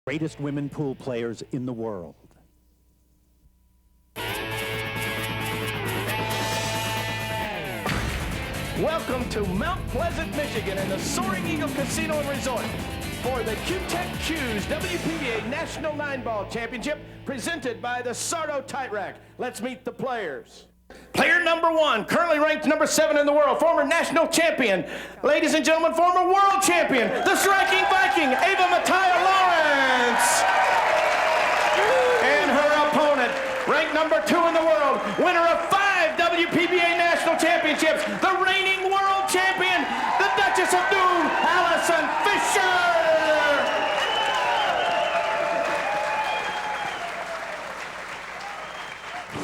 Greatest women pool players in the world. Welcome to Mount Pleasant, Michigan and the Soaring Eagle Casino and Resort for the Q-Tech Q's WPBA National 9-Ball Championship presented by the Sardo Tight Rack. Let's meet the players. Player number 1, currently ranked number 7 in the world, former national champion. Ladies and gentlemen, former world champion, the striking Viking, Ava Lawrence. And her opponent, ranked number 2 in the world, winner of 5 WPBA national championships, the reigning world champion, the Duchess of Doom, Fischer.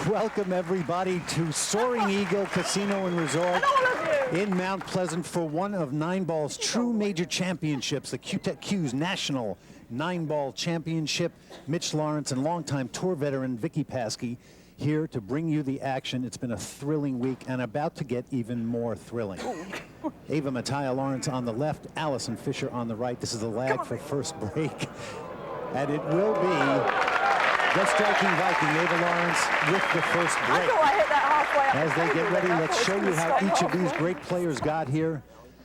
Welcome everybody to Soaring Eagle Casino and Resort in Mount Pleasant for one of 9-Ball's true major championships, the Q-Tech Q's National 9-Ball Championship. Mitch Lawrence and longtime tour veteran Vicky Paskey here to bring you the action. It's been a thrilling week and about to get even more thrilling. Ava Lawrence on the left, Allison Fischer on the right. This is the lag for first break. And it will be the striking Viking, Ava Lawrence, with the first break. I thought I hit that halfway up. As they get ready, let's show you how each of these great players got here.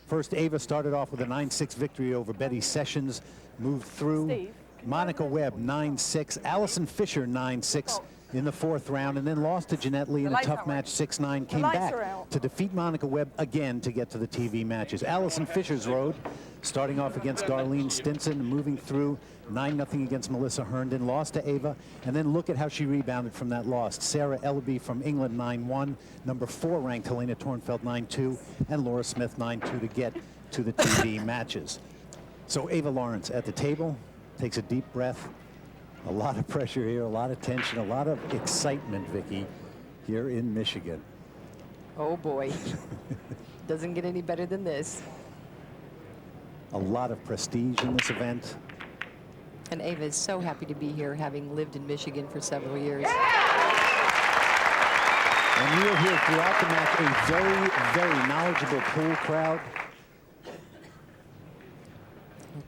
First, Ava started off with a 9-6 victory over Betty Sessions, moved through. Steve. Monica Webb, 9-6. Allison Fischer, 9-6 in the 4th round, and then lost to Jeanette Lee in a tough match, 6-9. Came back to defeat Monica Webb again to get to the TV matches. Allison Fischer's road, starting off against Darlene Stinson, moving through 9-0 against Melissa Herndon, lost to Ava, and then look at how she rebounded from that loss. Sarah Ellaby from England, 9-1. Number 4 ranked Helena Tornfeld, 9-2, and Laura Smith, 9-2 to get to the TV matches. So Ava Lawrence at the table takes a deep breath. A lot of pressure here, a lot of tension, a lot of excitement, Vicky, here in Michigan. Oh boy, doesn't get any better than this. A lot of prestige in this event. And Ava is so happy to be here, having lived in Michigan for several years. And you'll hear throughout the match a very, very knowledgeable pool crowd.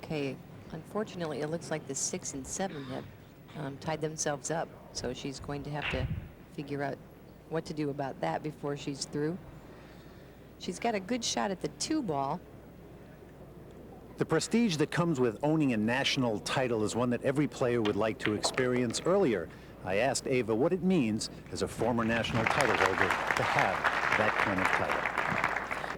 Okay, unfortunately, it looks like the 6 and 7 have tied themselves up, so she's going to have to figure out what to do about that before she's through. She's got a good shot at the 2-ball. The prestige that comes with owning a national title is one that every player would like to experience. Earlier, I asked Ava what it means as a former national title holder to have that kind of title.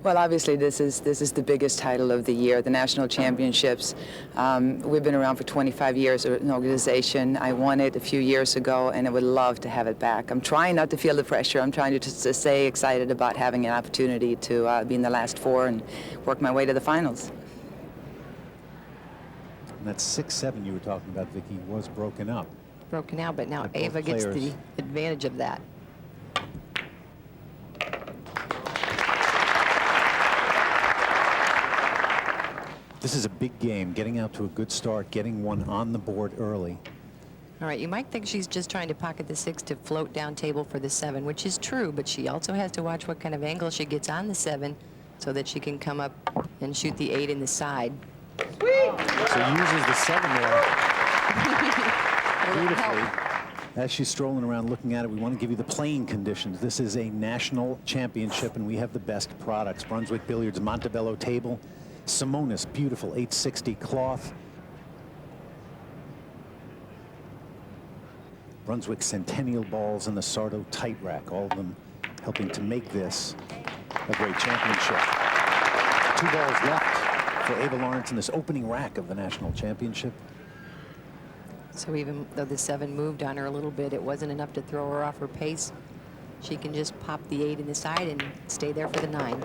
Well, obviously, this is the biggest title of the year, the national championships. We've been around for 25 years as an organization. I won it a few years ago, and I would love to have it back. I'm trying not to feel the pressure. I'm trying to just to stay excited about having an opportunity to be in the last 4 and work my way to the finals. And that 6-7 you were talking about, Vicky, was broken up. Broken out, but now Ava gets the advantage of that. This is a big game, getting out to a good start, getting one on the board early. All right, you might think she's just trying to pocket the 6 to float down table for the 7, which is true, but she also has to watch what kind of angle she gets on the 7 so that she can come up and shoot the 8 in the side. Sweet. So uses the 7 there beautifully. As she's strolling around looking at it, we want to give you the playing conditions. This is a national championship, and we have the best products. Brunswick Billiards Montebello table. Simonis, beautiful 860 cloth. Brunswick Centennial balls and the Sardo Tight Rack, all of them helping to make this a great championship. 2 balls left for Ava Lawrence in this opening rack of the national championship. So even though the 7 moved on her a little bit, it wasn't enough to throw her off her pace. She can just pop the 8 in the side and stay there for the 9.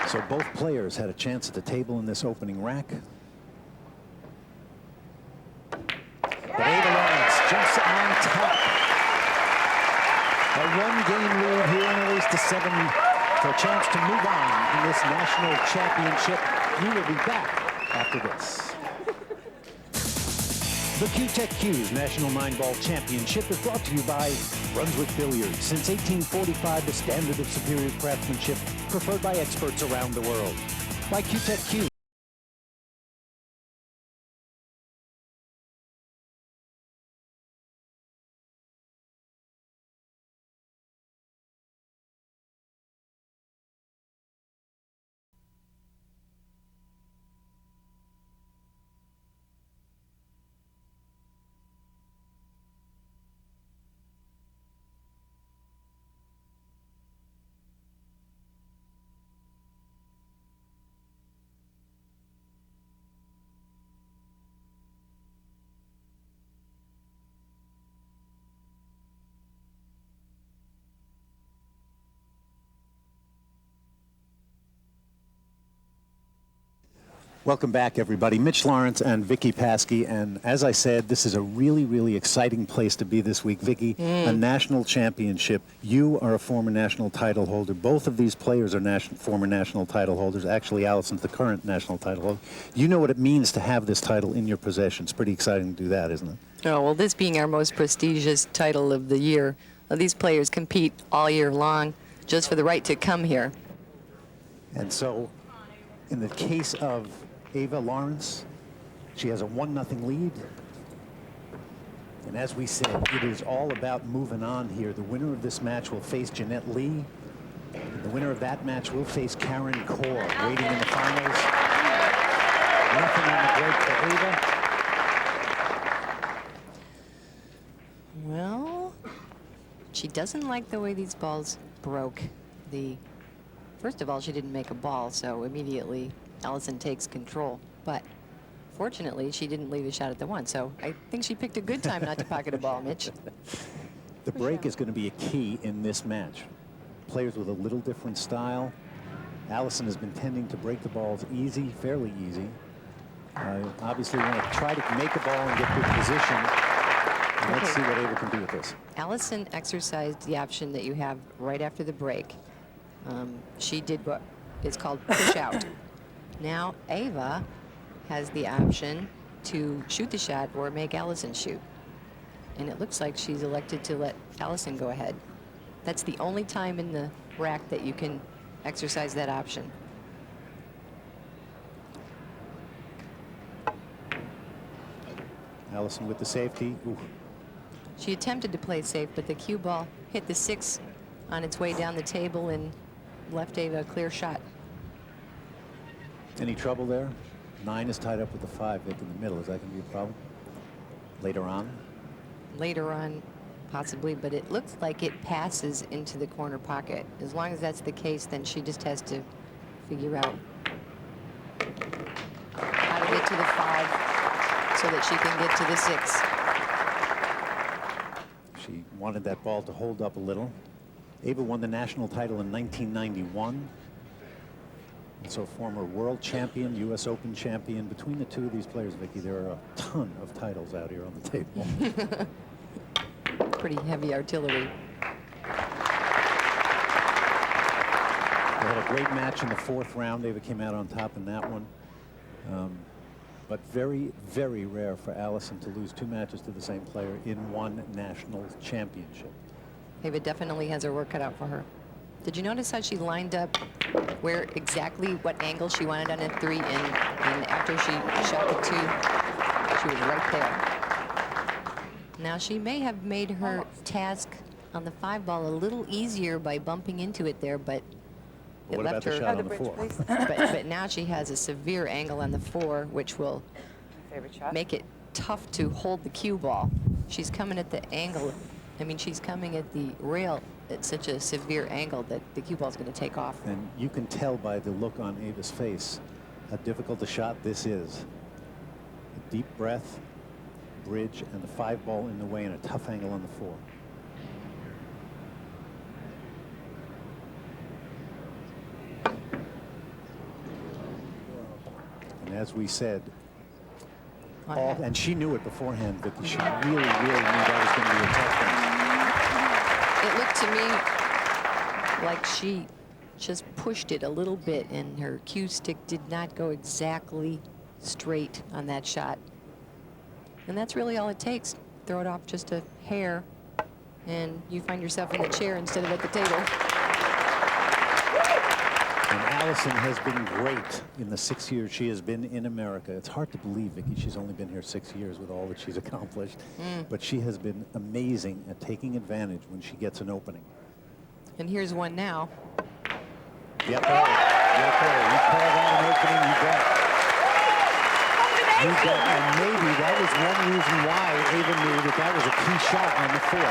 So both players had a chance at the table in this opening rack. But Ava Lawrence jumps on top. A 1-game lead here in a race to 7 for a chance to move on in this national championship. We will be back after this. The Q-Tech Q's National 9-Ball Championship is brought to you by Brunswick Billiards. Since 1845, the standard of superior craftsmanship preferred by experts around the world. By Q-Tech Q. Welcome back, everybody. Mitch Lawrence and Vicky Paskey. And as I said, this is a really, really exciting place to be this week. Vicky, a national championship. You are a former national title holder. Both of these players are former national title holders. Actually, Allison's the current national title holder. You know what it means to have this title in your possession. It's pretty exciting to do that, isn't it? Oh, well, this being our most prestigious title of the year, these players compete all year long just for the right to come here. And so, in the case of Ava Lawrence, she has a 1-0 lead. And as we said, it is all about moving on here. The winner of this match will face Jeanette Lee. And the winner of that match will face Karen Kaur, waiting in the finals. Nothing on the break for Ava. Well, she doesn't like the way these balls broke. First of all, she didn't make a ball, so immediately Allison takes control, but fortunately she didn't leave a shot at the one, so I think she picked a good time not to pocket a ball, Mitch. The break is going to be a key in this match. Players with a little different style. Allison has been tending to break the balls easy, fairly easy. Obviously want to try to make a ball and get good position. And let's see what Ava can do with this. Allison exercised the option that you have right after the break. She did what is called push out. Now Ava has the option to shoot the shot or make Allison shoot. And it looks like she's elected to let Allison go ahead. That's the only time in the rack that you can exercise that option. Allison with the safety. Ooh. She attempted to play safe, but the cue ball hit the 6 on its way down the table and left Ava a clear shot. Any trouble there? 9 is tied up with the 5, Vic, in the middle. Is that going to be a problem? Later on? Later on, possibly, but it looks like it passes into the corner pocket. As long as that's the case, then she just has to figure out how to get to the 5 so that she can get to the 6. She wanted that ball to hold up a little. Ava won the national title in 1991. So former world champion, U.S. Open champion. Between the two of these players, Vicky, there are a ton of titles out here on the table. Pretty heavy artillery. They had a great match in the 4th round. Ava came out on top in that one. But very, very rare for Allison to lose 2 matches to the same player in one national championship. Ava definitely has her work cut out for her. Did you notice how she lined up where exactly what angle she wanted on a 3, and after she shot the 2, she was right there. Now she may have made her task on the 5 ball a little easier by bumping into it there, but it What left about the her. shot on the 4? But now she has a severe angle on the 4, which will make it tough to hold the cue ball. She's coming at the angle. I mean, she's coming at the rail at such a severe angle that the cue ball's going to take off. And you can tell by the look on Ava's face how difficult a shot this is. A deep breath, bridge, and the 5 ball in the way, and a tough angle on the 4. And as we said, and she knew it beforehand, Vicky. She really, really knew that was going to be a tough one. It looked to me like she just pushed it a little bit, and her cue stick did not go exactly straight on that shot. And that's really all it takes. Throw it off just a hair, and you find yourself in the chair instead of at the table. And Allison has been great in the 6 years she has been in America. It's hard to believe, Vicky, she's only been here 6 years with all that she's accomplished. But she has been amazing at taking advantage when she gets an opening. And here's one now. Yep, you call that an opening, you bet. And maybe that was one reason why Ava knew that that was a key shot on the 4.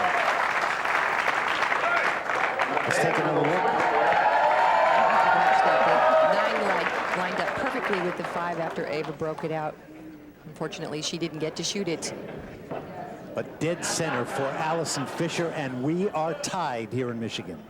Let's take another look. Lined up perfectly with the 5 after Ava broke it out. Unfortunately, she didn't get to shoot it. But dead center for Allison Fischer, and we are tied here in Michigan.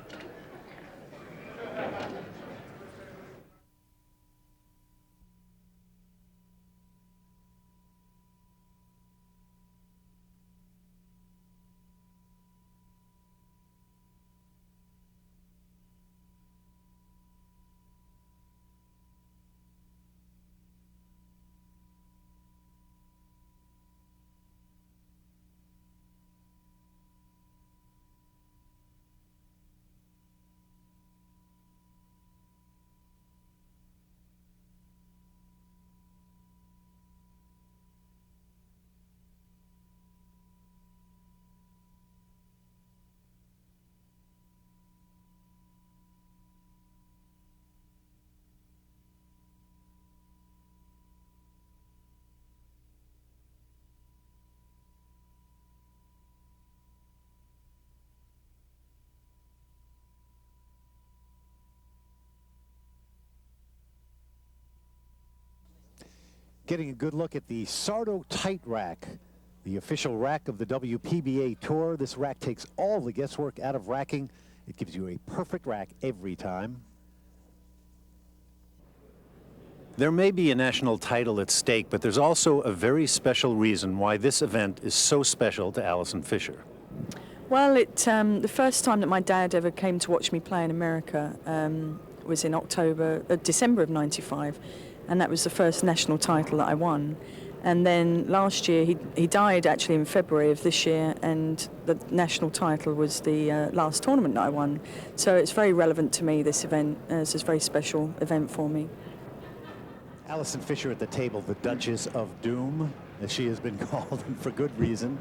Getting a good look at the Sardo Tight Rack, the official rack of the WPBA Tour. This rack takes all the guesswork out of racking. It gives you a perfect rack every time. There may be a national title at stake, but there's also a very special reason why this event is so special to Alison Fischer. Well, the first time that my dad ever came to watch me play in America was in December of '95, and that was the first national title that I won. And then last year, he died actually in February of this year, and the national title was the last tournament that I won. So it's very relevant to me, this event. It's a very special event for me. Alison Fischer at the table, the Duchess of Doom, as she has been called, and for good reason.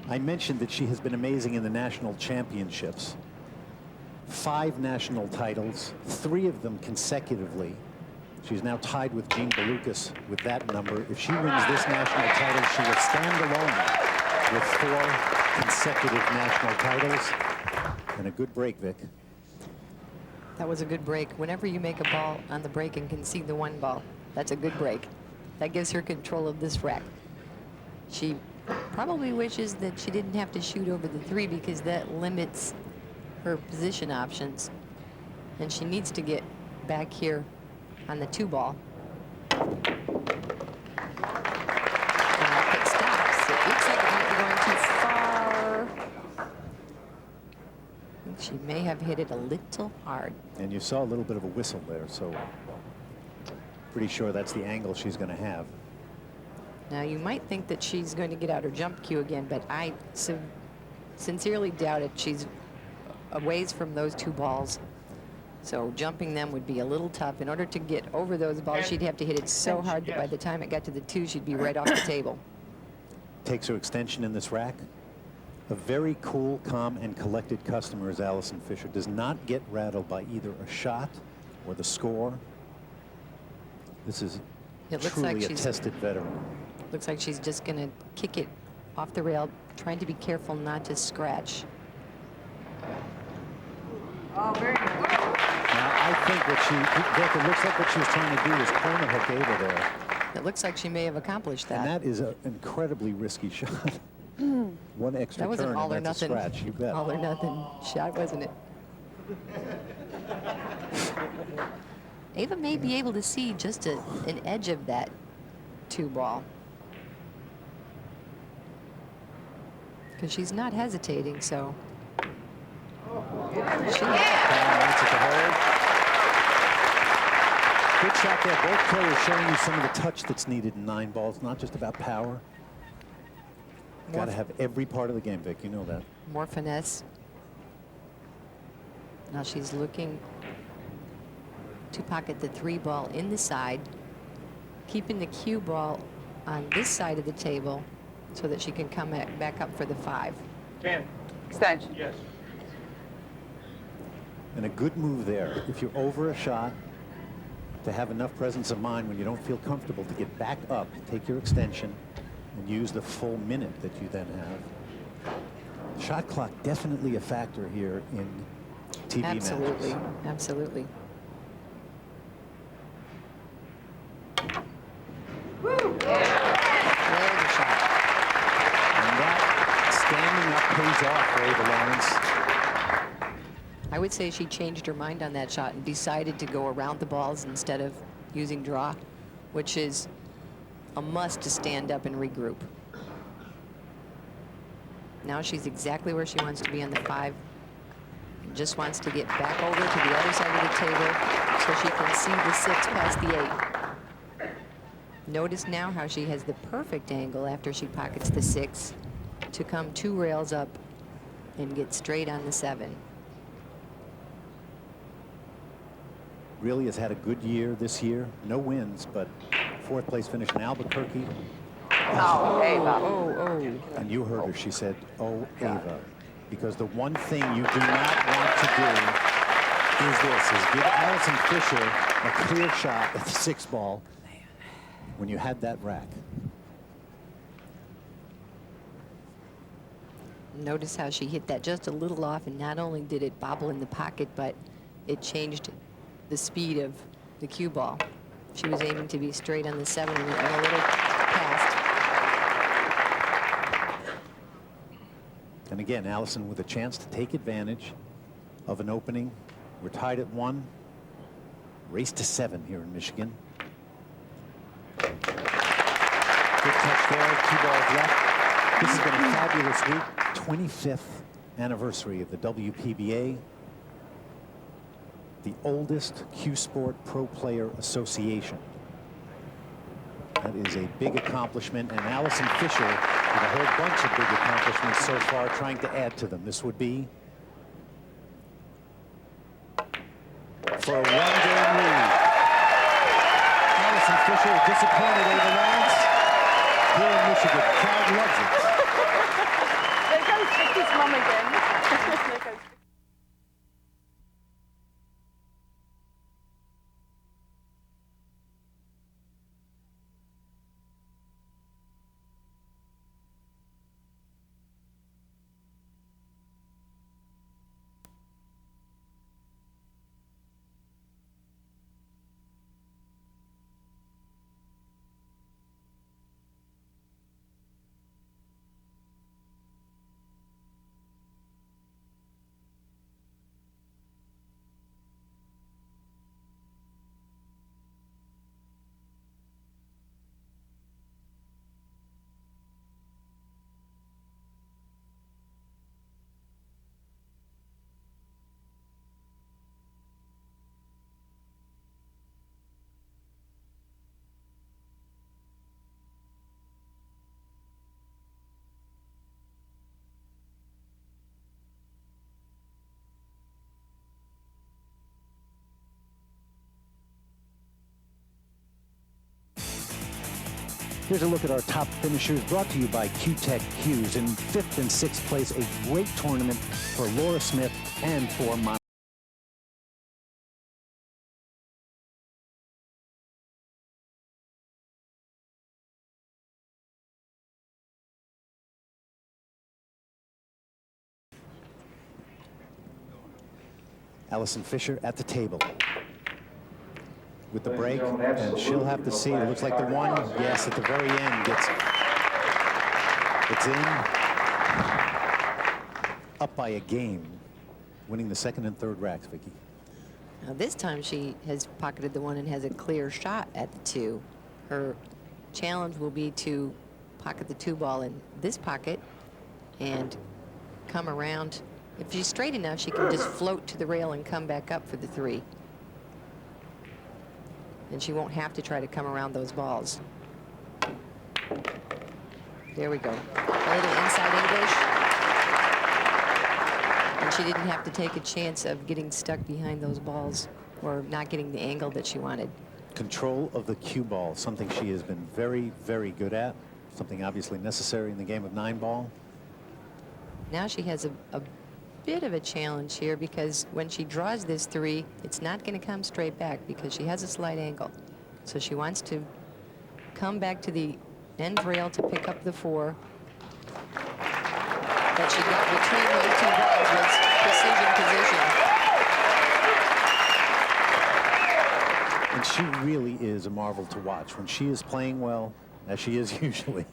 I mentioned that she has been amazing in the national championships. 5 national titles, 3 of them consecutively. She's now tied with Jean Belucas with that number. If she wins this national title, she will stand alone with 4 consecutive national titles. And a good break, Vic. That was a good break. Whenever you make a ball on the break and concede the 1 ball, that's a good break. That gives her control of this rack. She probably wishes that she didn't have to shoot over the 3 because that limits her position options. And she needs to get back here on the 2 ball. If it stops, it looks like it might be going too far. I think she may have hit it a little hard. And you saw a little bit of a whistle there, so pretty sure that's the angle she's going to have. Now, you might think that she's going to get out her jump cue again, but I sincerely doubt it. She's a ways from those 2 balls. So jumping them would be a little tough. In order to get over those balls, she'd have to hit it so hard that by the time it got to the 2, she'd be right off the table. Takes her extension in this rack. A very cool, calm, and collected customer is Alison Fischer. Does not get rattled by either a shot or the score. This is truly a tested veteran. Looks like she's just going to kick it off the rail, trying to be careful not to scratch. Oh, very good. Now, I think what it looks like what she was trying to do is corner hook Ava there. It looks like she may have accomplished that. And that is an incredibly risky shot. 1 extra that was turn an all or and that's nothing, a scratch, you bet. all or nothing shot, wasn't it? Ava may be able to see just an edge of that 2 ball. Because she's not hesitating, so. That's at the hole. Good shot there. Both players showing you some of the touch that's needed in 9 balls, not just about power. Got to have every part of the game, Vic. You know that. More finesse. Now she's looking to pocket the 3 ball in the side, keeping the cue ball on this side of the table so that she can come back up for the 5. 10. Extension. Yes. And a good move there. If you're over a shot, to have enough presence of mind when you don't feel comfortable to get back up, take your extension, and use the full minute that you then have. Shot clock definitely a factor here in TV matches. Absolutely, absolutely. Woo! There's a shot. And that standing up pays off for Ava Lawrence. I would say she changed her mind on that shot and decided to go around the balls instead of using draw, which is a must to stand up and regroup. Now she's exactly where she wants to be on the 5. And just wants to get back over to the other side of the table so she can see the 6 past the 8. Notice now how she has the perfect angle after she pockets the 6 to come 2 rails up and get straight on the 7. Really has had a good year this year. No wins, but 4th place finish in Albuquerque. Oh, Ava. Oh. And you heard her, she said, oh, Ava. Because the one thing you do not want to do is give Alison Fischer a clear shot at the 6 ball when you had that rack. Notice how she hit that just a little off, and not only did it bobble in the pocket, but it changed the speed of the cue ball. She was aiming to be straight on the 7 and a little past. And again, Allison with a chance to take advantage of an opening. We're tied at 1. Race to 7 here in Michigan. Good touch there, 2 balls left. This has been a fabulous week. 25th anniversary of the WPBA, the oldest Q Sport Pro Player Association. That is a big accomplishment, and Allison Fischer with a whole bunch of big accomplishments so far, trying to add to them. This would be for a 1-game lead. Allison Fischer disappointed over Lawrence here in Michigan. Crowd loves it. There goes Vicky's mum again. There goes. Here's a look at our top finishers, brought to you by Q-Tech Qs. In 5th and 6th place, a great tournament for Laura Smith and for Monica. Allison Fischer at the table with the break, and she'll have to see. It looks like the one, yes, at the very end it's in. Up by a game, winning the 2nd and 3rd racks, Vicky. Now this time she has pocketed the 1 and has a clear shot at the 2. Her challenge will be to pocket the 2 ball in this pocket and come around. If she's straight enough, she can just float to the rail and come back up for the 3. And she won't have to try to come around those balls. There we go. A little inside English. And she didn't have to take a chance of getting stuck behind those balls or not getting the angle that she wanted. Control of the cue ball, something she has been very, very good at. Something obviously necessary in the game of 9-ball. Now she has a bit of a challenge here, because when she draws this 3, it's not going to come straight back because she has a slight angle. So she wants to come back to the end rail to pick up the 4 that she got between those 2 balls was precision position. And she really is a marvel to watch when she is playing well, as she is usually.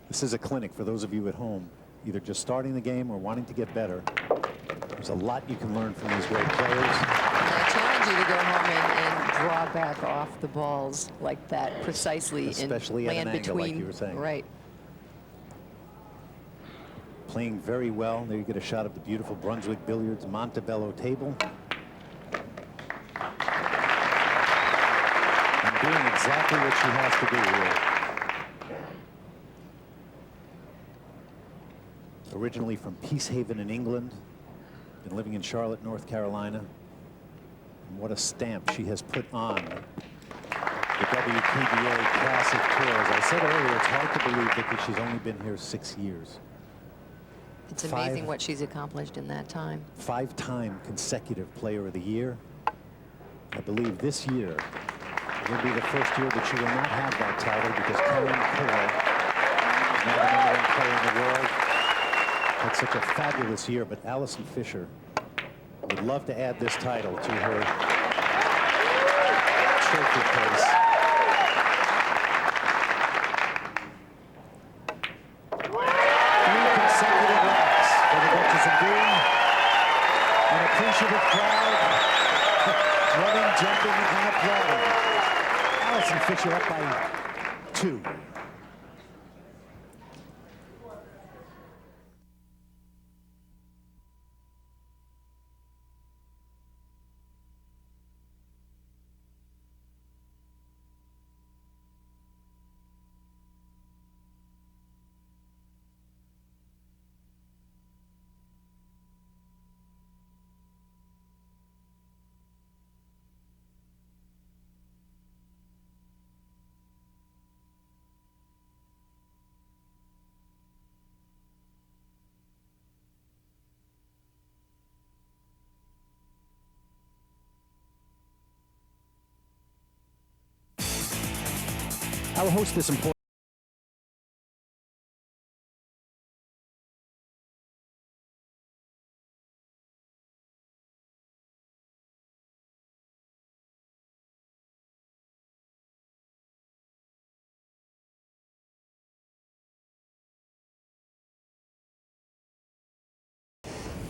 This is a clinic for those of you at home, either just starting the game or wanting to get better. There's a lot you can learn from these great players. And I challenge you to go home and draw back off the balls like that precisely, especially and at an land angle, between, like you were saying. Right. Playing very well. There you get a shot of the beautiful Brunswick Billiards Montebello table. And doing exactly what she has to do here. Originally from Peacehaven in England, been living in Charlotte, North Carolina. And what a stamp she has put on the WPBA Classic Tour. As I said earlier, it's hard to believe, Vicky, she's only been here 6 years. It's amazing what she's accomplished in that time. 5-time consecutive Player of the Year. I believe this year will be the first year that she will not have that title, because Karen Kerr is now the #1 player in the world. Had such a fabulous year, but Allison Fischer would love to add this title to her terrific pace. Three consecutive racks for the Duchess of Doom. An appreciative crowd running, jumping, and applauding. Alison Fischer up by 2. I will host this important.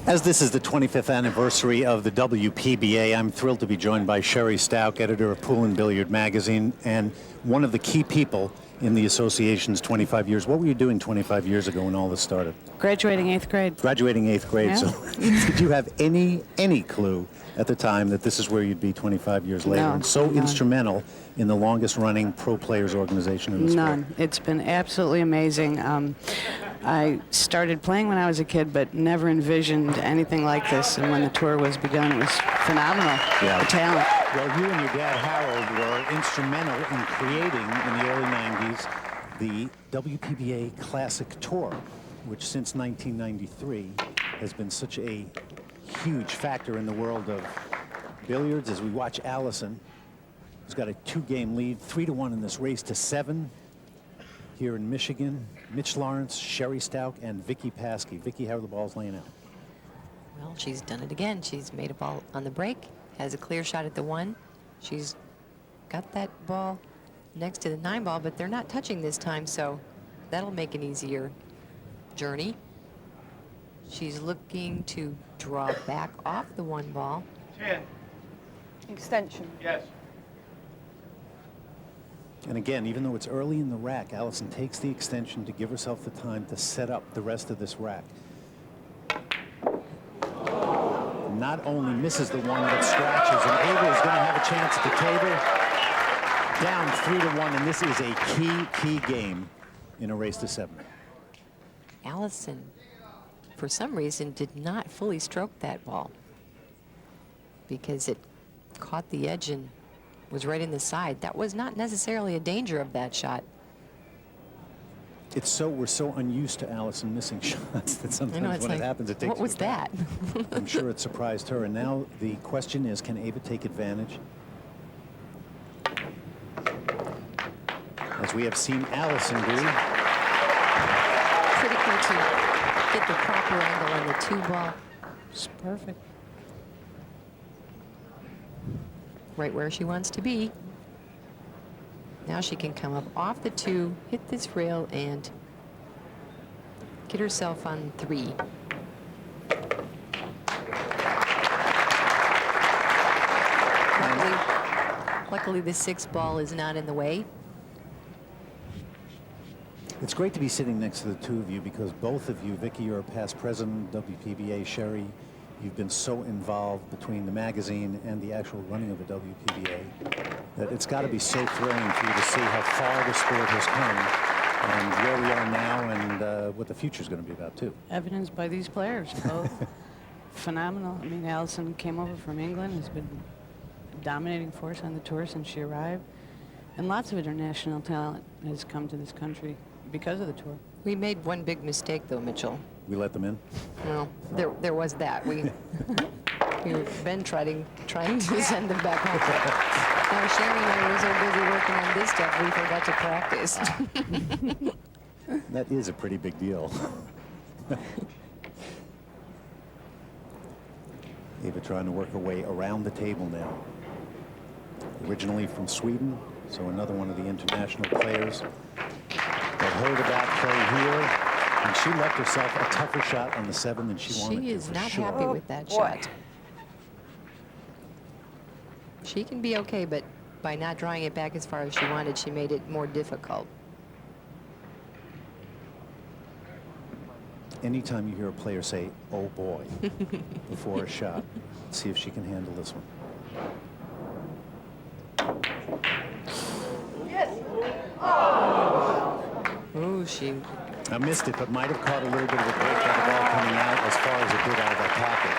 As this is the 25th anniversary of the WPBA, I'm thrilled to be joined by Sherry Stout, editor of Pool and Billiard magazine, and one of the key people in the association's 25 years. What were you doing 25 years ago when all this started? Graduating 8th grade. Graduating 8th grade. Yeah. So did you have any clue at the time that this is where you'd be 25 years later? No, and so none. instrumental in the longest running pro players organization in the sport. None. It's been absolutely amazing. I started playing when I was a kid, but never envisioned anything like this. And when the tour was begun, it was phenomenal. Yeah. The talent. Well, you and your dad, Harold, were instrumental in creating, in the early 90s, the WPBA Classic Tour, which since 1993 has been such a huge factor in the world of billiards. As we watch Alison, who's got a 2-game lead, 3-1 in this race to 7 here in Michigan. Mitch Lawrence, Sherry Stout, and Vicky Paskey. Vicky, how are the balls laying out? Well, she's done it again. She's made a ball on the break, has a clear shot at the 1. She's got that ball next to the 9 ball, but they're not touching this time, so that'll make an easier journey. She's looking to draw back off the 1 ball. 10. Extension. Yes. And again, even though it's early in the rack, Alison takes the extension to give herself the time to set up the rest of this rack. Not only misses the 1, but scratches, and Ava is going to have a chance at the table. Down 3-1, and this is a key game in a race to 7. Alison, for some reason, did not fully stroke that ball because it caught the edge and was right in the side. That was not necessarily a danger of that shot. We're so unused to Alison missing shots that sometimes when it happens, it takes. What was that? I'm sure it surprised her. And now the question is, can Ava take advantage? As we have seen Alison do. Critical to get the proper angle on the 2 ball. It's perfect. Right where she wants to be. Now she can come up off the 2, hit this rail, and get herself on 3. Luckily, the 6 ball is not in the way. It's great to be sitting next to the two of you because both of you, Vicky, you're a past president of WPBA. Sherry, you've been so involved between the magazine and the actual running of the WPBA that it's got to be so thrilling for you to see how far the sport has come and where we are now and what the future is going to be about, too. Evidenced by these players, both phenomenal. I mean, Alison came over from England, has been a dominating force on the tour since she arrived. And lots of international talent has come to this country because of the tour. We made one big mistake, though, Mitchell. We let them in? Well, there was that. We've been trying to send them back home. Now, Sherry and I were so busy working on this stuff, we forgot to practice. That is a pretty big deal. Ava trying to work her way around the table now. Originally from Sweden, so another one of the international players that heard about play here, and she left herself a tougher shot on the 7 than she wanted to. She is not sure. happy with that shot. She can be okay, but by not drawing it back as far as she wanted, she made it more difficult. Anytime you hear a player say, "Oh boy," before a shot, let's see if she can handle this one. Ooh, she I missed it, but might have caught a little bit of a break by the ball coming out as far as it did out of that pocket.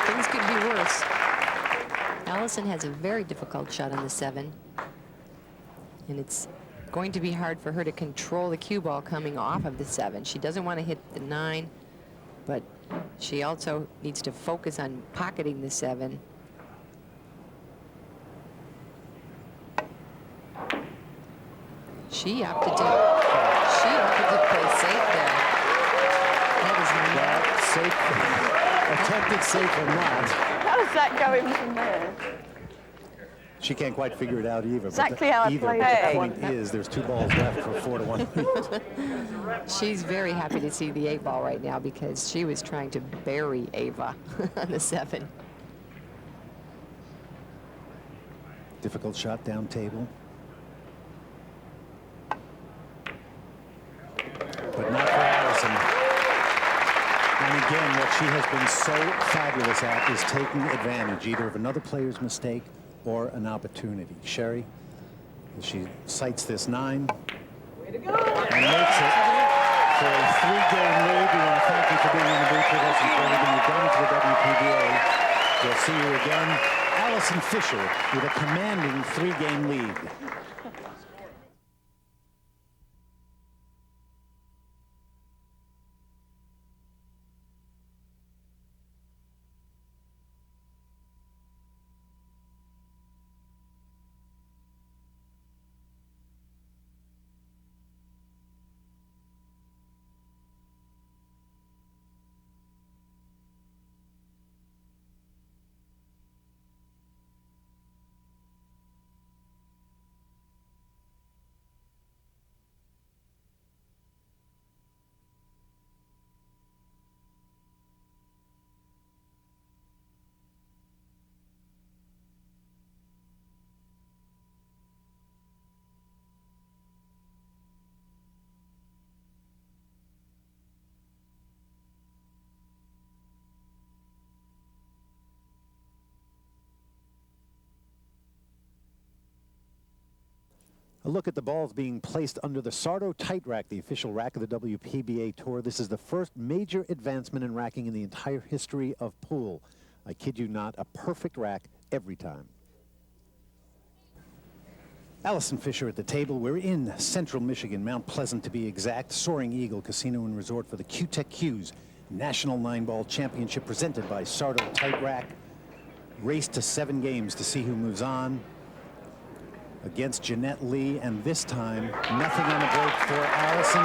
Things could be worse. Allison has a very difficult shot on the 7. And it's going to be hard for her to control the cue ball coming off of the 7. She doesn't want to hit the 9, but she also needs to focus on pocketing the 7. She opted to play safe there. That is not Safe, attempted safe or not. How's that going from there? She can't quite figure it out either. Exactly how I played But it. the point is, there's 2 balls left for a 4-1 lead. She's very happy to see the 8 ball right now because she was trying to bury Ava on the 7. Difficult shot down table. But not for Allison. And again, what she has been so fabulous at is taking advantage either of another player's mistake or an opportunity. Sherry, she sights this 9 and makes it for a 3-game lead. We want to thank you for being on the booth with us and for everything you've done to the WPBA. We'll see you again. Allison Fischer with a commanding 3-game lead. A look at the balls being placed under the Sardo Tight Rack, the official rack of the WPBA Tour. This is the first major advancement in racking in the entire history of pool. I kid you not, a perfect rack every time. Allison Fischer at the table. We're in central Michigan, Mount Pleasant to be exact. Soaring Eagle Casino and Resort for the Q-Tech Q's National 9-Ball Championship presented by Sardo Tight Rack. Race to 7 games to see who moves on. Against Jeanette Lee, and this time nothing on the break for Allison.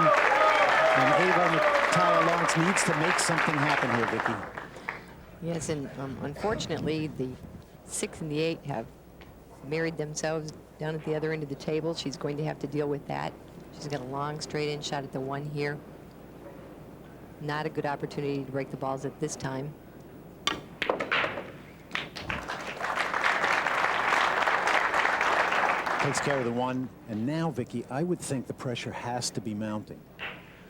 And Ava Natalia-Lawrence needs to make something happen here, Vicky. Yes, and unfortunately, the 6 and the 8 have married themselves down at the other end of the table. She's going to have to deal with that. She's got a long straight-in shot at the 1 here. Not a good opportunity to break the balls at this time. Takes care of the 1, and now, Vicky, I would think the pressure has to be mounting.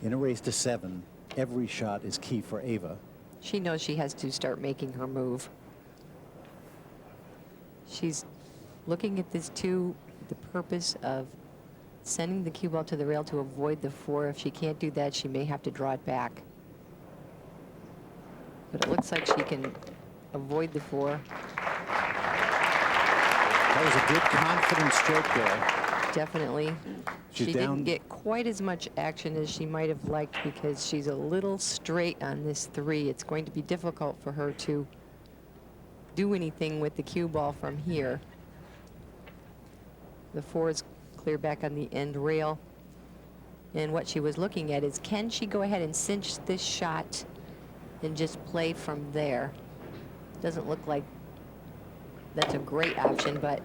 In a race to 7, every shot is key for Ava. She knows she has to start making her move. She's looking at this 2, the purpose of sending the cue ball to the rail to avoid the 4. If she can't do that, she may have to draw it back. But it looks like she can avoid the 4. That was a good, confident stroke there. Definitely. She's she down. didn't get quite as much action as she might have liked because she's a little straight on this 3. It's going to be difficult for her to do anything with the cue ball from here. The 4 is clear back on the end rail. And what she was looking at is, can she go ahead and cinch this shot and just play from there? Doesn't look like that's a great option, but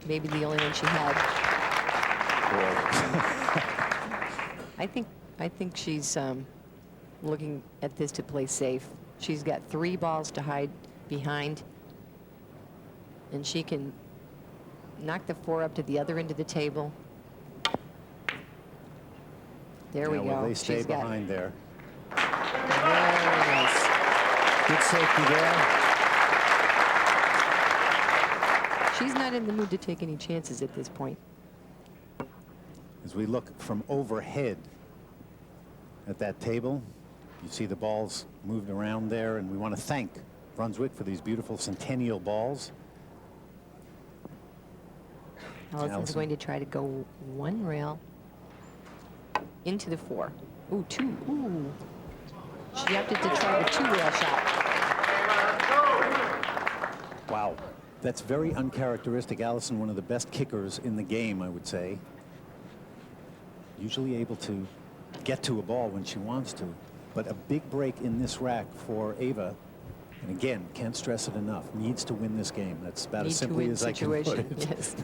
maybe the only one she had. I think she's looking at this to play safe. She's got 3 balls to hide behind, and she can knock the 4 up to the other end of the table. There we go. Well, they stay She's behind there. Very nice. Good safety there. She's not in the mood to take any chances at this point. As we look from overhead at that table, you see the balls moved around there, and we want to thank Brunswick for these beautiful centennial balls. Allison's going to try to go 1 rail into the 4. Ooh, 2. Ooh. She opted to try the 2 rail shot. Wow. That's very uncharacteristic. Allison, one of the best kickers in the game, I would say. Usually able to get to a ball when she wants to. But a big break in this rack for Ava. And again, can't stress it enough. Needs to win this game. That's about as simply as I can put it. Yes.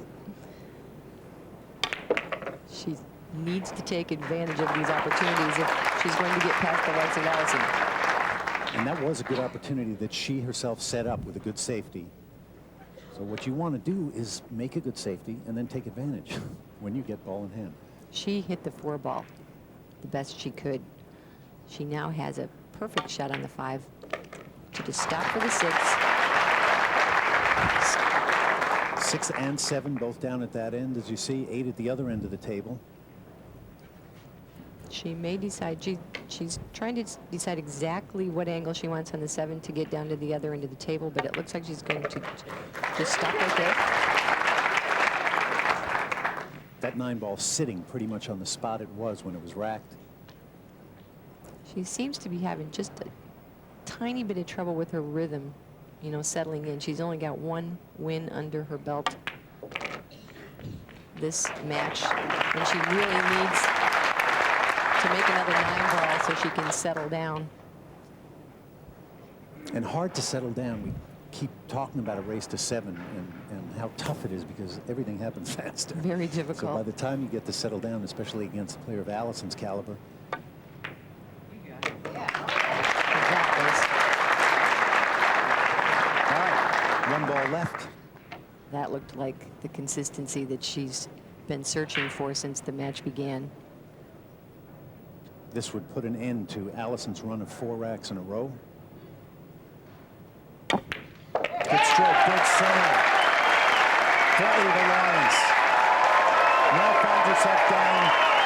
She needs to take advantage of these opportunities if she's going to get past the likes of Allison. And that was a good opportunity that she herself set up with a good safety. So what you want to do is make a good safety and then take advantage when you get ball in hand. She hit the 4 ball the best she could. She now has a perfect shot on the 5 to just stop for the 6. 6 and 7 both down at that end, as you see. 8 at the other end of the table. She may decide, she's trying to decide exactly what angle she wants on the 7 to get down to the other end of the table, but it looks like she's going to just stop right there. That 9 ball sitting pretty much on the spot it was when it was racked. She seems to be having just a tiny bit of trouble with her rhythm, you know, settling in. She's only got 1 win under her belt this match, and she really needs to make another 9 ball so she can settle down. And hard to settle down. We keep talking about a race to 7 and how tough it is because everything happens faster. Very difficult. So by the time you get to settle down, especially against a player of Allison's caliber. All right, 1 ball left. That looked like the consistency that she's been searching for since the match began. This would put an end to Allison's run of 4 racks in a row. Good stroke, good center. Ava Lawrence now finds herself down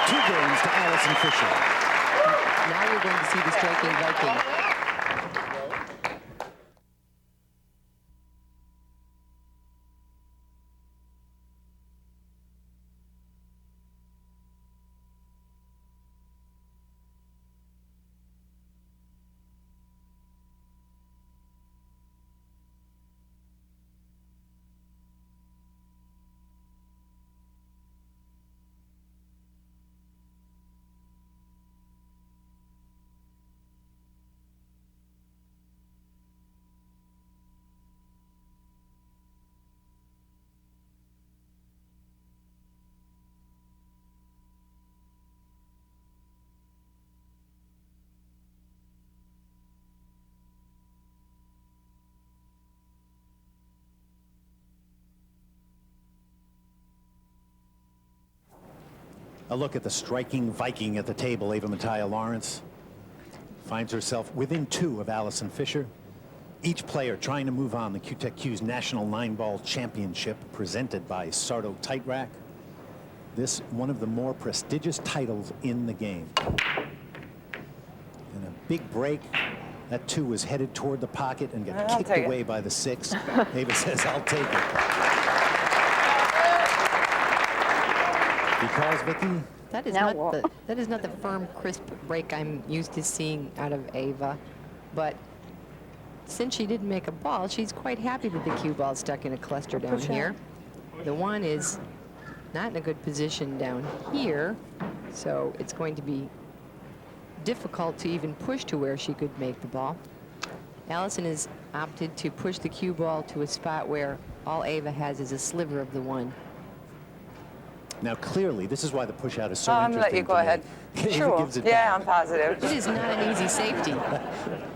2 games to Allison Fischer. Now you're going to see the striking Viking. A look at the striking Viking at the table. Ava Lawrence finds herself within 2 of Allison Fischer. Each player trying to move on the QTech-Q's National 9-Ball Championship presented by Sardo Tight Rack. This one of the more prestigious titles in the game. And a big break. That 2 was headed toward the pocket and got kicked away by the 6. Ava says, I'll take it. Because, Vicky? That is not the firm, crisp break I'm used to seeing out of Ava. But since she didn't make a ball, she's quite happy that the cue ball stuck in a cluster down here. The 1 is not in a good position down here, so it's going to be difficult to even push to where she could make the ball. Allison has opted to push the cue ball to a spot where all Ava has is a sliver of the 1. Now, clearly, this is why the push out is so I'm interesting. going to let you go ahead. Ava Sure. gives it Yeah, back. I'm positive. It is not an easy safety.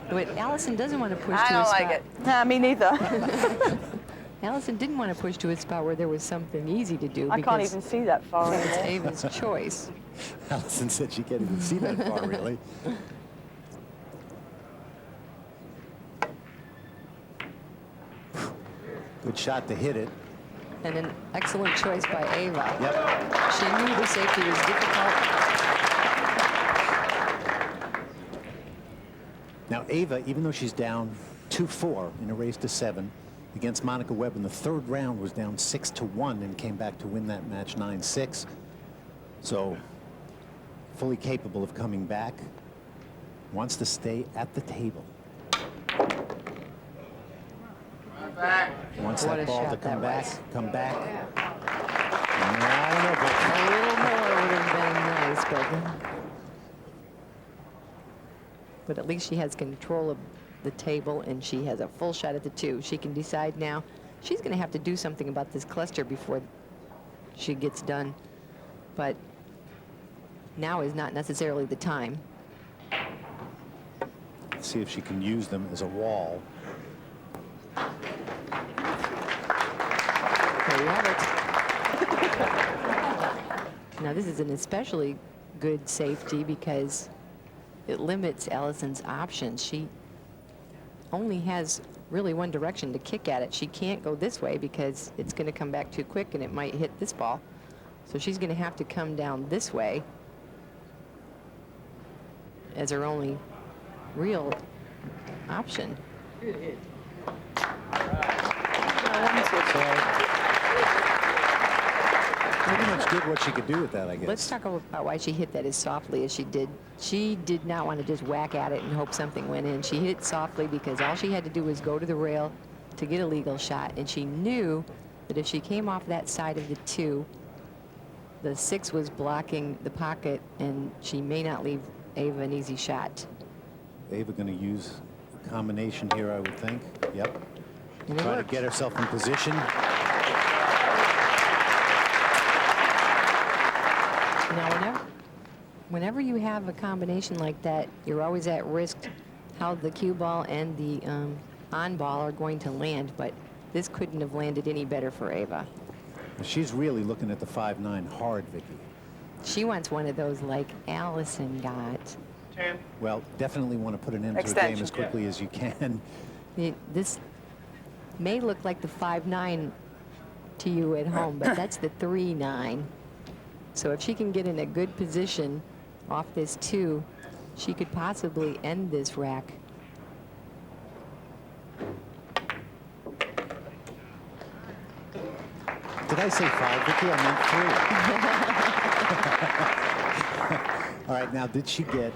But Allison doesn't want to push I to a don't spot. like it. Nah, me neither. Allison didn't want to push to a spot where there was something easy to do. I can't because even see that far it's anymore. Ava's choice. Allison said she can't even see that far, really. Good shot to hit it. And an excellent choice by Ava. Yep. She knew the safety was difficult. Now, Ava, even though she's down 2-4 in a race to 7 against Monica Webb in the 3rd round, was down 6-1 and came back to win that match 9-6. So, fully capable of coming back. Wants to stay at the table. Wants What that a ball to shot come that back. was. Come back. I don't know, but A little more would have been nice, but at least she has control of the table, and she has a full shot at the 2. She can decide now. She's going to have to do something about this cluster before she gets done, but now is not necessarily the time. let's see if she can use them as a wall. There you have it. Now this is an especially good safety because it limits Allison's options. She only has really one direction to kick at it. She can't go this way because it's going to come back too quick and it might hit this ball. So she's going to have to come down this way as her only real option. Pretty much did what she could do with that, I guess. Let's talk about why she hit that as softly as she did. She did not want to just whack at it and hope something went in. She hit it softly because all she had to do was go to the rail to get a legal shot, and she knew that if she came off that side of the 2, the 6 was blocking the pocket, and she may not leave Ava an easy shot. Ava going to use a combination here, I would think. Yep. And it Try to worked. get herself in position. Now, whenever you have a combination like that, you're always at risk how the cue ball and the on ball are going to land, but this couldn't have landed any better for Ava. She's really looking at the 5-9 hard, Vicky. She wants one of those like Allison got. Well, definitely want to put an end to a Extension. game as quickly as you can. This may look like the 5-9 to you at home, but that's the 3-9. So if she can get in a good position off this 2, she could possibly end this rack. Did I say 5, Vicky? I meant 3. All right, now, did she get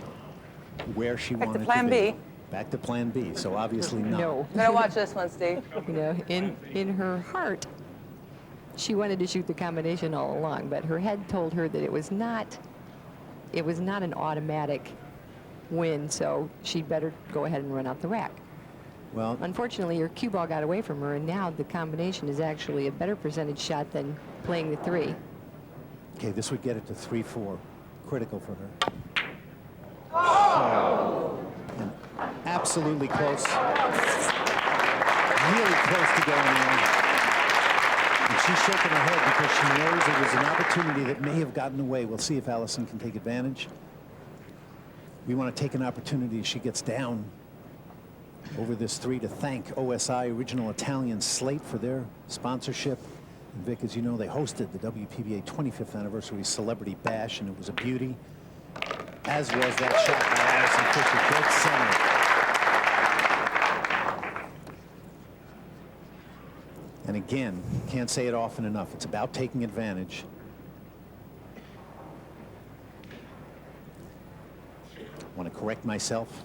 where she Back to wanted plan to be? B. Back to plan B, so obviously not. No. I'm gonna watch this one, Steve. You know, in her heart, she wanted to shoot the combination all along, but her head told her that it was not an automatic win, so she'd better go ahead and run out the rack. Well, Unfortunately, her cue ball got away from her, and now the combination is actually a better percentage shot than playing the 3. okay, this would get it to 3-4. Critical for her. Oh. And absolutely close. Really close to going in. And she's shaking her head because she knows it was an opportunity that may have gotten away. We'll see if Allison can take advantage. We want to take an opportunity as she gets down over this 3 to thank OSI Original Italian Slate for their sponsorship. And Vic, as you know, they hosted the WPBA 25th Anniversary Celebrity Bash, and it was a beauty, as was that shot by Allison Fischer, dead center. And again, can't say it often enough, it's about taking advantage. I want to correct myself.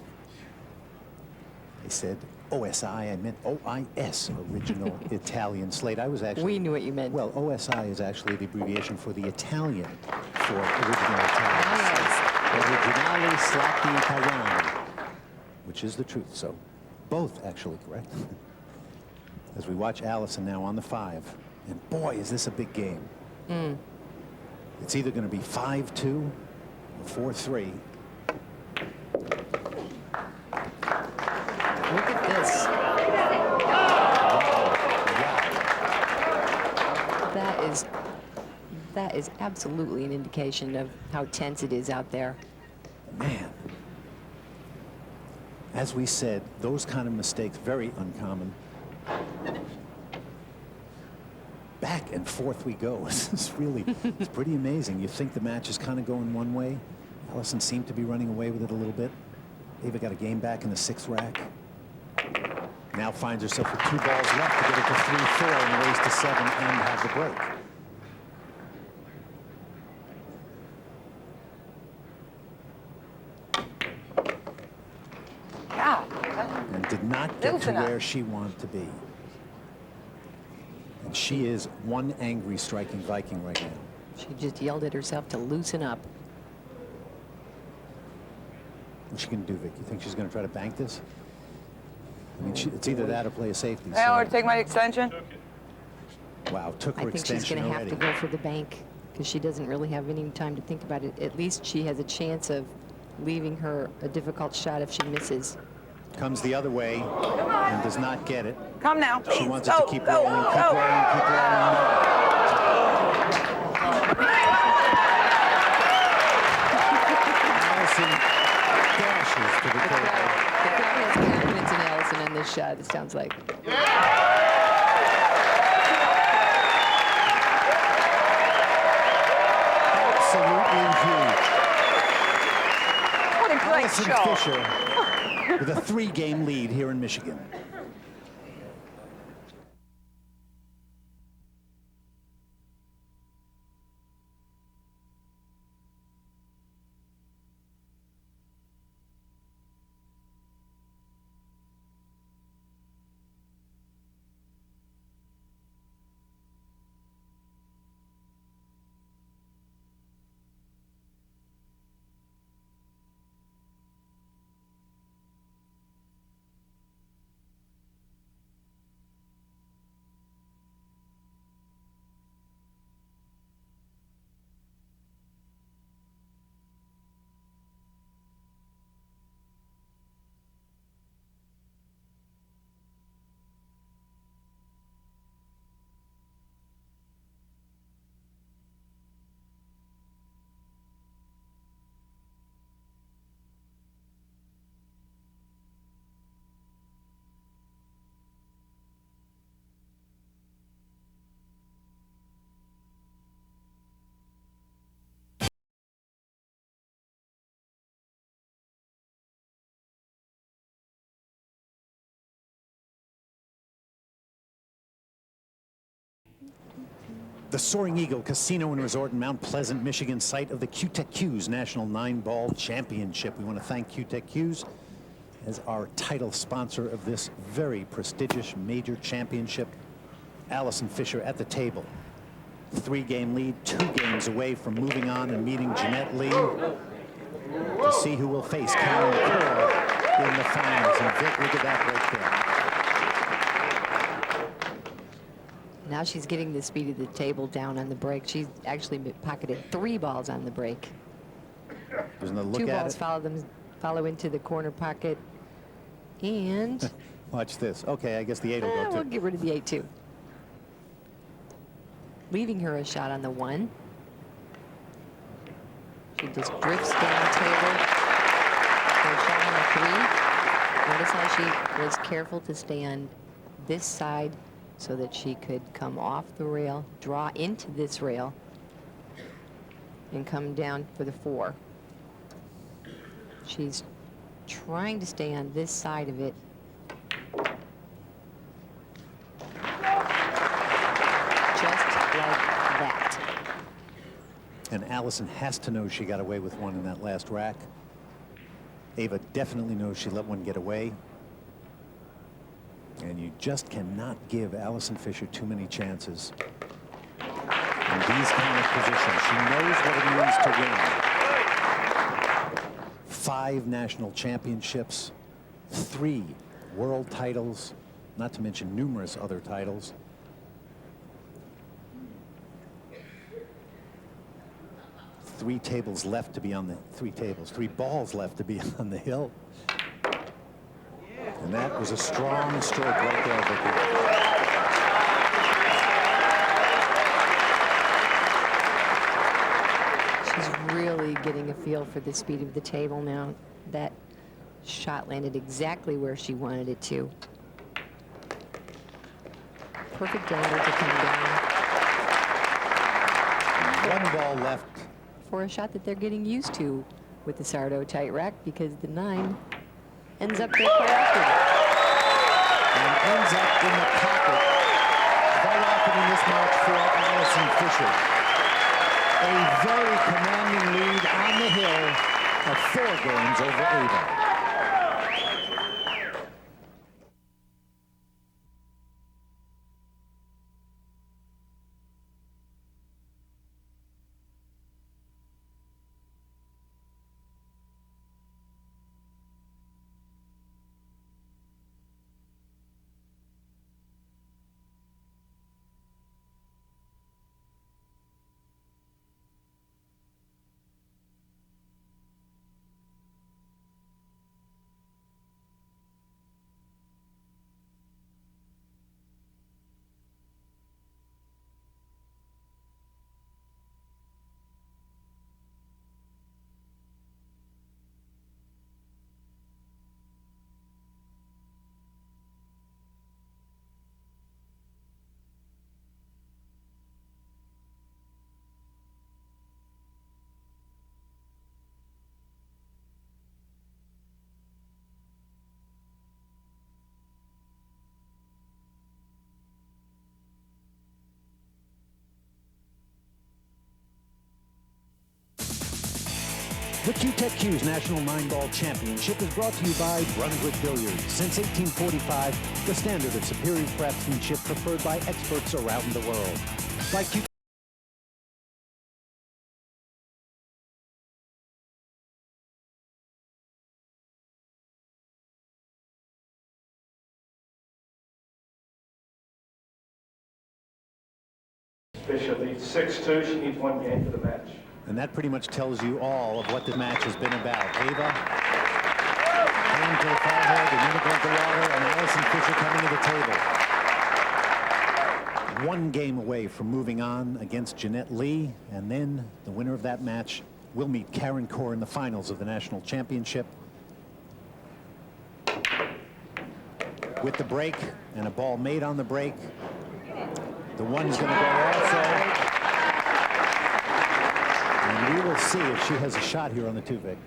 I said OSI, I meant OIS, Original Italian Slate. I was actually... We knew what you meant. Well, OSI is actually the abbreviation for the Italian for Original Italian. Originale Slati Italiano, which is the truth. So Both actually correct. As we watch Allison now on the 5. And boy, is this a big game. It's either going to be 5-2 or 4-3. Look at this. That is absolutely an indication of how tense it is out there. Man. As we said, those kind of mistakes, very uncommon. Back and forth we go. This is really, it's pretty amazing. You think the match is kind of going one way. Allison seemed to be running away with it a little bit. Ava got a game back in the 6th rack. Now finds herself with 2 balls left to get it to 3-4 and raise to 7 and have the break. And did not get to where she wanted to be. And she is one angry striking Viking right now. She just yelled at herself to loosen up. What's she going to do, Vic? You think she's going to try to bank this? I mean, it's either that or play a safety. Hey, I want to take my extension. Wow, took her I think extension she's going to have already. to go for the bank because she doesn't really have any time to think about it. At least she has a chance of leaving her a difficult shot if she misses. Comes the other way and does not get it. Come now. She wants it to keep rolling, keep rolling, keep rolling. Allison dashes to the The table. crowd has confidence in Allison on this shot, it sounds like. Absolutely huge. What a great Allison shot. Fischer with a 3-game lead here in Michigan. The Soaring Eagle Casino and Resort in Mount Pleasant, Michigan, site of the Q-Tech Q's National 9-Ball Championship. We want to thank Q-Tech Q's as our title sponsor of this very prestigious major championship. Allison Fischer at the table. 3-game lead, 2 games away from moving on and meeting Jeanette Lee to see who will face Karen Curl in the finals. And Vic, look at that right there. Now she's getting the speed of the table down on the break. She's actually pocketed 3 balls on the break. There's another look 2 at balls it. follow into the corner pocket. And Watch this. Okay, I guess the 8 will go we'll too. get rid of the 8 too. Leaving her a shot on the 1. She just drifts down the table. For a shot on the 3. Notice how she was careful to stay on this side so that she could come off the rail, draw into this rail, and come down for the 4. She's trying to stay on this side of it. Just like that. And Allison has to know she got away with one in that last rack. Ava definitely knows she let one get away. And you just cannot give Allison Fischer too many chances in these kind of positions. She knows what it means to win. 5 national championships, 3 world titles, not to mention numerous other titles. Three balls left to be on the hill. And that was a strong stroke right there, Vicky. She's really getting a feel for the speed of the table now. That shot landed exactly where she wanted it to. Perfect angle to come down. One ball left. For a shot that they're getting used to with the Sardo tight rack, because the 9 ends up there quite often. And ends up in the pocket quite often in this match for Allison Fischer. A very commanding lead on the hill of 4 games over Ava. The Q-Tech-Q's National 9-Ball Championship is brought to you by Brunswick Billiards. Since 1845, the standard of superior craftsmanship preferred by experts around the world. By Q Fischer leads 6-2. She needs 1 game for the match. And that pretty much tells you all of what the match has been about. Ava, hand to the forehead, another drink of water, and Allison Fischer coming to the table. 1 game away from moving on against Jeanette Lee, and then the winner of that match will meet Karen Corr in the finals of the National Championship. With the break, and a ball made on the break. The 1's going to go also. And we will see if she has a shot here on the 2, Vic.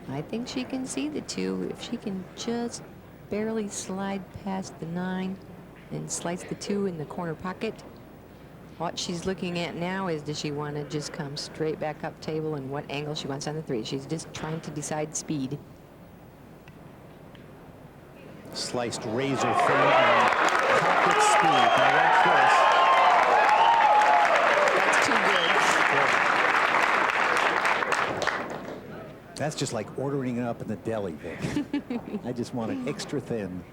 I think she can see the 2 if she can just barely slide past the 9 and slice the 2 in the corner pocket. What she's looking at now is, does she want to just come straight back up table, and what angle she wants on the 3. She's just trying to decide speed. Sliced razor thin and pocket speed. Now watch this. That's too good. That's just like ordering it up in the deli, Vic. I just want it extra thin.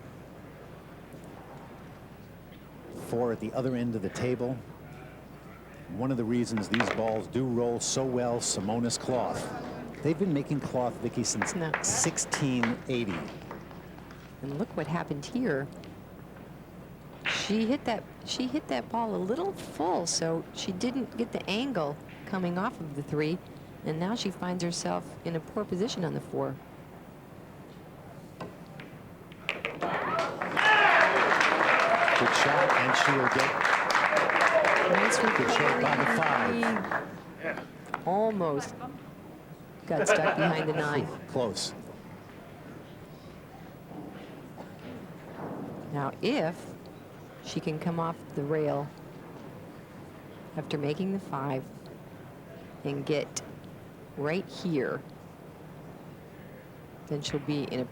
4 at the other end of the table. One of the reasons these balls do roll so well, Simonis cloth. They've been making cloth, Vicky, since 1680. And look what happened here. She hit that ball a little full, so she didn't get the angle coming off of the 3, and now she finds herself in a poor position on the 4. Good shot, and she'll get Nice good shot by the 5. Almost got stuck behind the 9. Close. Now, if she can come off the rail after making the 5 and get right here, then she'll be in a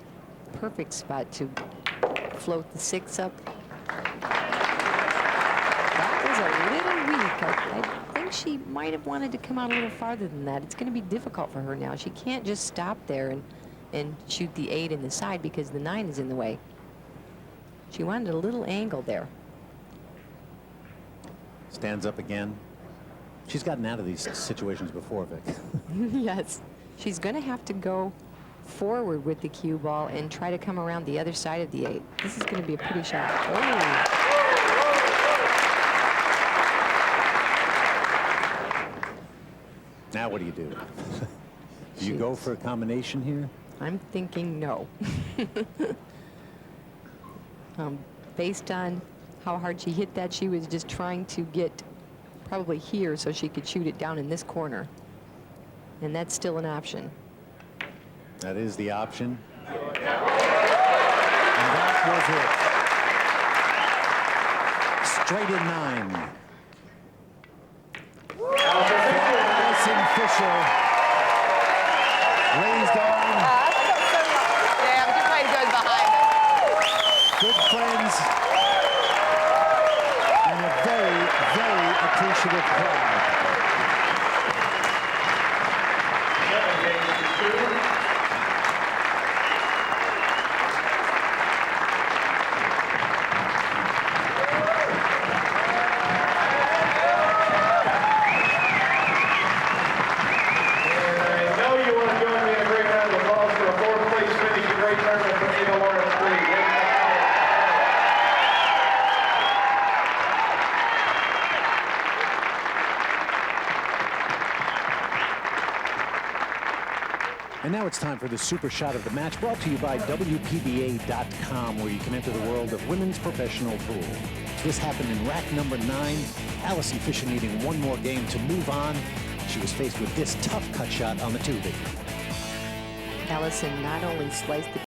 perfect spot to float the 6 up. That was a little weak. I think she might have wanted to come out a little farther than that. It's going to be difficult for her now. She can't just stop there and and shoot the 8 in the side because the 9 is in the way. She wanted a little angle there. Stands up again. She's gotten out of these situations before, Vic. Yes. She's going to have to go forward with the cue ball and try to come around the other side of the 8. This is going to be a pretty shot. Oh. Now what do you do? Do you go for a combination here? I'm thinking no. Based on how hard she hit that, she was just trying to get probably here so she could shoot it down in this corner. And that's still an option. That is the option. And that was it. Straight in 9. Alison Fischer raised on. Damn, good way to go behind it. Good friends. And a very, very appreciative crowd. And now it's time for the super shot of the match, brought to you by WPBA.com, where you can enter the world of women's professional pool. This happened in rack number 9. Alison Fischer needing one more game to move on. She was faced with this tough cut shot on the tubing. Alison not only sliced the